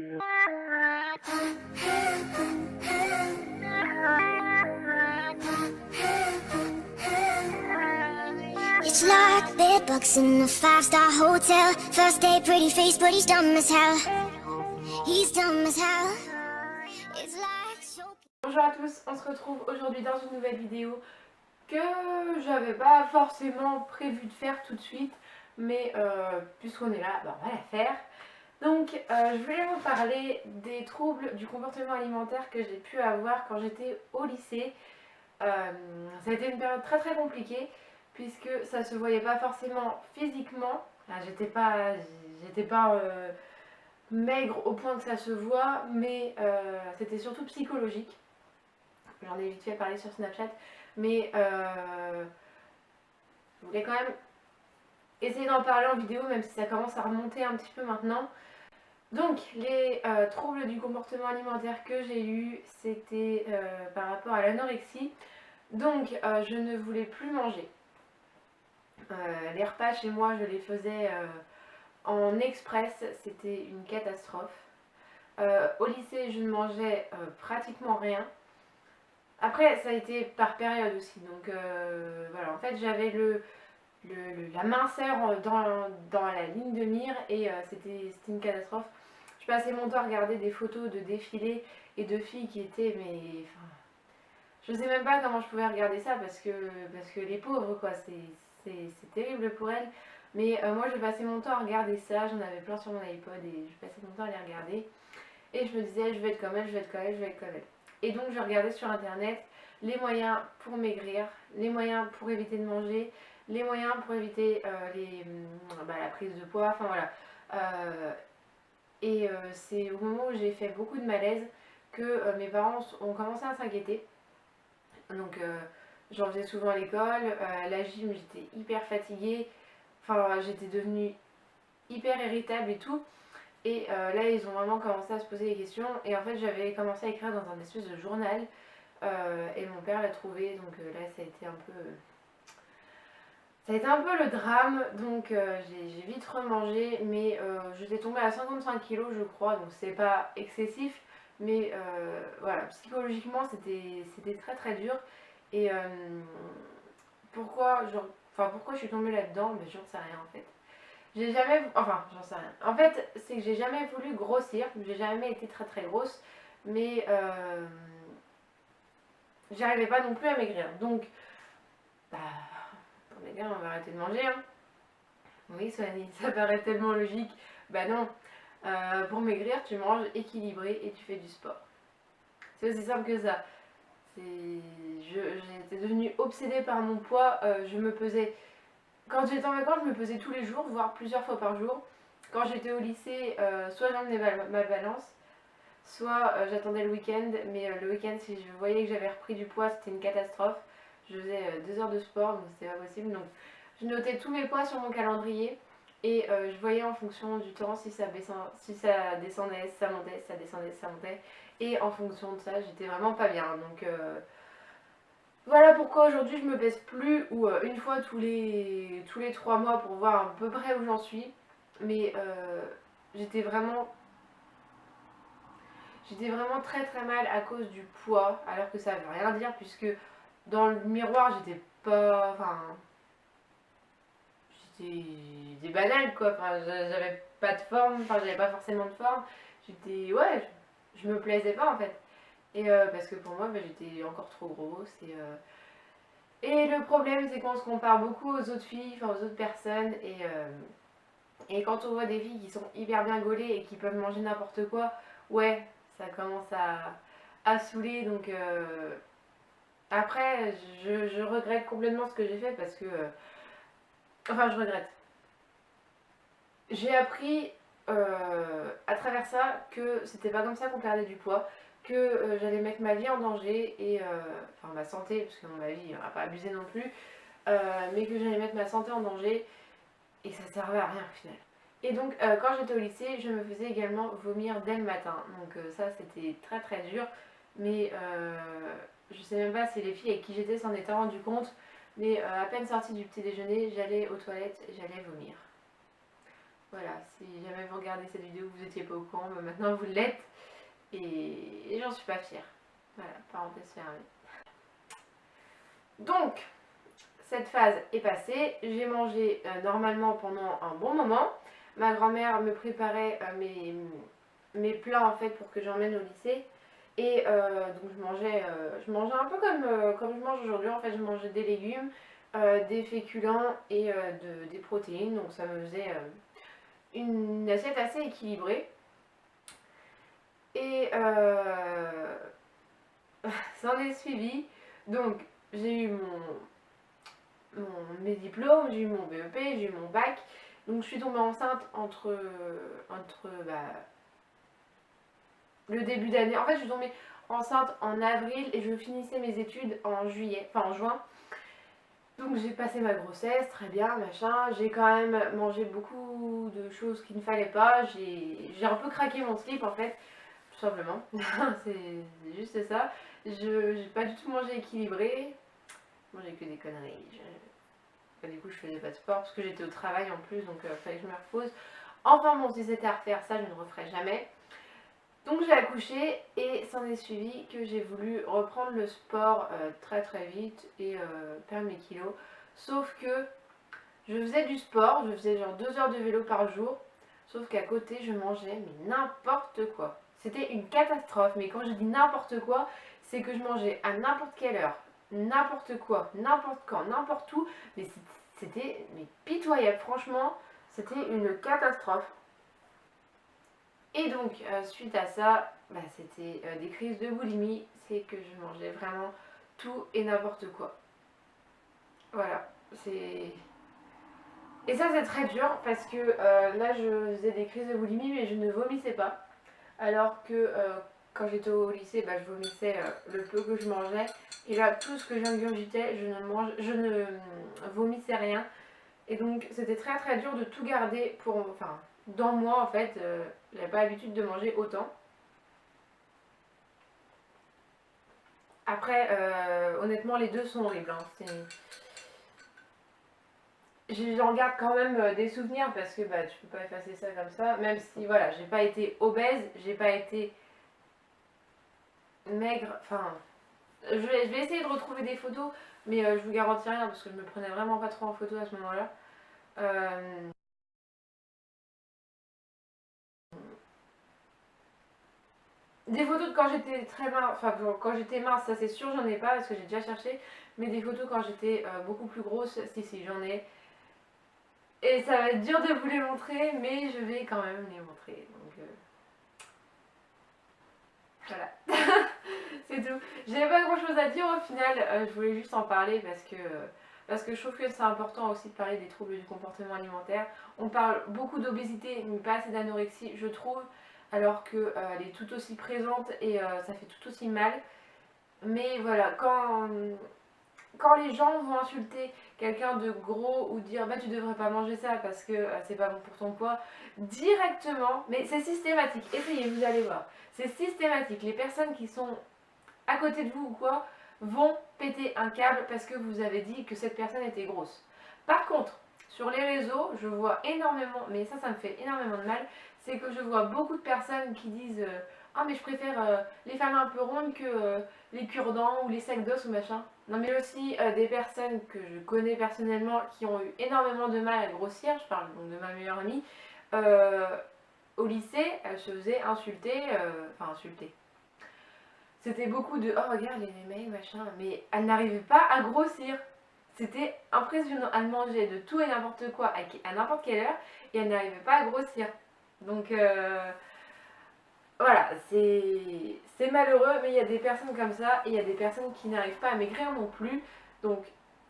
It's like bedbugs in a five-star hotel. First day, pretty face, but he's dumb as hell. He's dumb as hell. It's like so... Bonjour à tous, on se retrouve aujourd'hui dans une nouvelle vidéo que j'avais pas forcément prévu de faire tout de suite, mais puisqu'on est là, on va la faire. Donc je voulais vous parler des troubles du comportement alimentaire que j'ai pu avoir quand j'étais au lycée. Ça a été une période très compliquée puisque ça se voyait pas forcément physiquement. J'étais pas maigre au point que ça se voit, mais c'était surtout psychologique. J'en ai vite fait parler sur Snapchat, mais je voulais quand même essayer d'en parler en vidéo, même si ça commence à remonter un petit peu maintenant. Donc, les troubles du comportement alimentaire que j'ai eu, c'était par rapport à l'anorexie. Donc, je ne voulais plus manger. Les repas chez moi, je les faisais en express, c'était une catastrophe. Au lycée, je ne mangeais pratiquement rien. Après, ça a été par période aussi, donc voilà, en fait j'avais la minceur dans la ligne de mire et c'était une catastrophe. Je passais mon temps à regarder des photos de défilés et de filles qui étaient, mais enfin, je sais même pas comment je pouvais regarder ça parce que les pauvres quoi, c'est terrible pour elles. Mais moi je passais mon temps à regarder ça, j'en avais plein sur mon iPod et je passais mon temps à les regarder. Et je me disais je vais être comme elle, je vais être comme elle, je vais être comme elle. Et donc je regardais sur internet les moyens pour maigrir, les moyens pour éviter de manger, les moyens pour éviter la prise de poids, enfin voilà. C'est au moment où j'ai fait beaucoup de malaise que mes parents ont commencé à s'inquiéter. Donc j'en faisais souvent à l'école, à la gym j'étais hyper fatiguée, enfin j'étais devenue hyper irritable et tout. Et là ils ont vraiment commencé à se poser des questions et en fait j'avais commencé à écrire dans un espèce de journal et mon père l'a trouvé, donc là ça a été un peu le drame, donc j'ai vite remangé, mais j'étais tombée à 55 kilos je crois, donc c'est pas excessif, mais voilà, psychologiquement c'était très dur. Et pourquoi je suis tombée là-dedans, mais j'en sais rien en fait. J'ai jamais, enfin j'en sais rien. En fait c'est que j'ai jamais voulu grossir, j'ai jamais été très grosse, mais j'arrivais pas non plus à maigrir. Donc, pour maigrir on va arrêter de manger. Hein. Oui Soani, ça paraît tellement logique. Bah non, pour maigrir tu manges équilibré et tu fais du sport. C'est aussi simple que ça. J'étais devenue obsédée par mon poids, je me pesais... Quand j'étais en vacances, je me pesais tous les jours, voire plusieurs fois par jour. Quand j'étais au lycée, soit j'emmenais ma balance, soit j'attendais le week-end. Mais le week-end, si je voyais que j'avais repris du poids, c'était une catastrophe. Je faisais 2 heures de sport, donc c'était pas possible. Donc je notais tous mes poids sur mon calendrier. Et je voyais en fonction du temps si ça descendait, ça montait, ça descendait, ça montait. Et en fonction de ça, j'étais vraiment pas bien. Donc voilà pourquoi aujourd'hui je me pèse plus ou une fois tous les 3 mois pour voir à peu près où j'en suis. Mais j'étais vraiment très mal à cause du poids, alors que ça veut rien dire puisque dans le miroir j'étais pas... Enfin... J'étais banale quoi, enfin, j'avais pas de forme, enfin j'avais pas forcément de forme. J'étais... Ouais, je me plaisais pas en fait. Et parce que pour moi j'étais encore trop grosse et le problème c'est qu'on se compare beaucoup aux autres filles, enfin aux autres personnes et quand on voit des filles qui sont hyper bien gaulées et qui peuvent manger n'importe quoi, ouais ça commence à saouler. Donc après je regrette complètement ce que j'ai fait parce que enfin je regrette. J'ai appris à travers ça que c'était pas comme ça qu'on perdait du poids, que j'allais mettre ma vie en danger et enfin ma santé, parce que dans ma vie on va pas abuser non plus, mais que j'allais mettre ma santé en danger et ça servait à rien au final. Et donc quand j'étais au lycée, je me faisais également vomir dès le matin, donc ça c'était très dur, mais je sais même pas si les filles avec qui j'étais s'en étaient rendues compte, mais à peine sortie du petit déjeuner, j'allais aux toilettes et j'allais vomir. Voilà, si jamais vous regardez cette vidéo, vous n'étiez pas au courant, mais maintenant vous l'êtes. Et j'en suis pas fière. Voilà, parenthèse fermée. Donc, cette phase est passée. J'ai mangé normalement pendant un bon moment. Ma grand-mère me préparait mes plats en fait pour que j'emmène au lycée. Et donc je mangeais un peu comme je mange aujourd'hui. En fait, je mangeais des légumes, des féculents et des protéines. Donc ça me faisait une assiette assez équilibrée. Et ça en est suivi. Donc j'ai eu mes diplômes, j'ai eu mon BEP, j'ai eu mon bac. Donc je suis tombée enceinte entre le début d'année. En fait, je suis tombée enceinte en avril et je finissais mes études en juillet, enfin en juin. Donc j'ai passé ma grossesse, très bien, machin. J'ai quand même mangé beaucoup de choses qu'il ne fallait pas. J'ai un peu craqué mon slip en fait, tout simplement. C'est juste ça. Je n'ai pas du tout mangé équilibré. J'ai que des conneries. Du coup, je faisais pas de sport parce que j'étais au travail en plus, donc il fallait que je me repose. Enfin bon, si c'était à refaire, ça je ne referai jamais. Donc j'ai accouché et s'en est suivi que j'ai voulu reprendre le sport très très vite et perdre mes kilos. Sauf que je faisais du sport, je faisais genre 2 heures de vélo par jour. Sauf qu'à côté, je mangeais mais n'importe quoi. C'était une catastrophe, mais quand je dis n'importe quoi, c'est que je mangeais à n'importe quelle heure, n'importe quoi, n'importe quand, n'importe où. Mais c'était pitoyable, franchement, c'était une catastrophe. Et donc, suite à ça, c'était des crises de boulimie, c'est que je mangeais vraiment tout et n'importe quoi. Voilà, c'est... Et ça c'est très dur parce que là je faisais des crises de boulimie mais je ne vomissais pas. Alors que quand j'étais au lycée, je vomissais le peu que je mangeais. Et là, tout ce que j'ingurgitais, je ne vomissais rien. Et donc c'était très très dur de tout garder dans moi en fait. J'avais pas l'habitude de manger autant. Après, honnêtement, les deux sont horribles. Hein. J'en garde quand même des souvenirs parce que tu peux pas effacer ça comme ça. Même si voilà, j'ai pas été obèse, j'ai pas été maigre. Enfin, je vais essayer de retrouver des photos, mais je vous garantis rien parce que je me prenais vraiment pas trop en photo à ce moment-là. Des photos de quand j'étais très mince, enfin quand j'étais mince, ça c'est sûr, j'en ai pas parce que j'ai déjà cherché. Mais des photos quand j'étais beaucoup plus grosse, si, j'en ai. Et ça va être dur de vous les montrer, mais je vais quand même les montrer. Donc voilà. C'est tout. J'avais pas grand chose à dire au final, je voulais juste en parler parce que je trouve que c'est important aussi de parler des troubles du comportement alimentaire. On parle beaucoup d'obésité, mais pas assez d'anorexie, je trouve, alors qu'elle est tout aussi présente et ça fait tout aussi mal. Mais voilà, quand les gens vont insulter quelqu'un de gros ou dire tu devrais pas manger ça parce que c'est pas bon pour ton poids, directement, mais c'est systématique, essayez, vous allez voir, c'est systématique, les personnes qui sont à côté de vous ou quoi vont péter un câble parce que vous avez dit que cette personne était grosse. Par contre, sur les réseaux, je vois énormément, mais ça me fait énormément de mal, c'est que je vois beaucoup de personnes qui disent ah mais je préfère les femmes un peu rondes que les cure-dents ou les sacs d'os ou machin. Non mais aussi des personnes que je connais personnellement qui ont eu énormément de mal à grossir, je parle donc de ma meilleure amie, au lycée, elle se faisait insulter, insulter. C'était beaucoup de oh regarde les mecs machin, mais elle n'arrivait pas à grossir. C'était impressionnant, elle mangeait de tout et n'importe quoi à n'importe quelle heure et elle n'arrivait pas à grossir. Donc voilà, c'est malheureux, mais il y a des personnes comme ça et il y a des personnes qui n'arrivent pas à maigrir non plus. Donc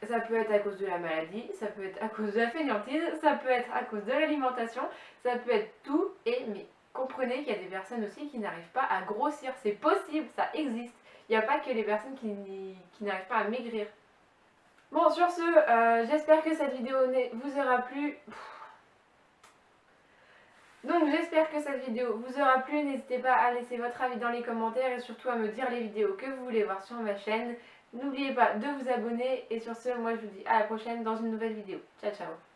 ça peut être à cause de la maladie, ça peut être à cause de la fainéantise, ça peut être à cause de l'alimentation, ça peut être tout. Mais comprenez qu'il y a des personnes aussi qui n'arrivent pas à grossir, c'est possible, ça existe. Il n'y a pas que les personnes qui n'arrivent pas à maigrir. Bon, sur ce, j'espère que cette vidéo vous aura plu. Donc j'espère que cette vidéo vous aura plu, n'hésitez pas à laisser votre avis dans les commentaires et surtout à me dire les vidéos que vous voulez voir sur ma chaîne. N'oubliez pas de vous abonner et sur ce, moi je vous dis à la prochaine dans une nouvelle vidéo. Ciao ciao.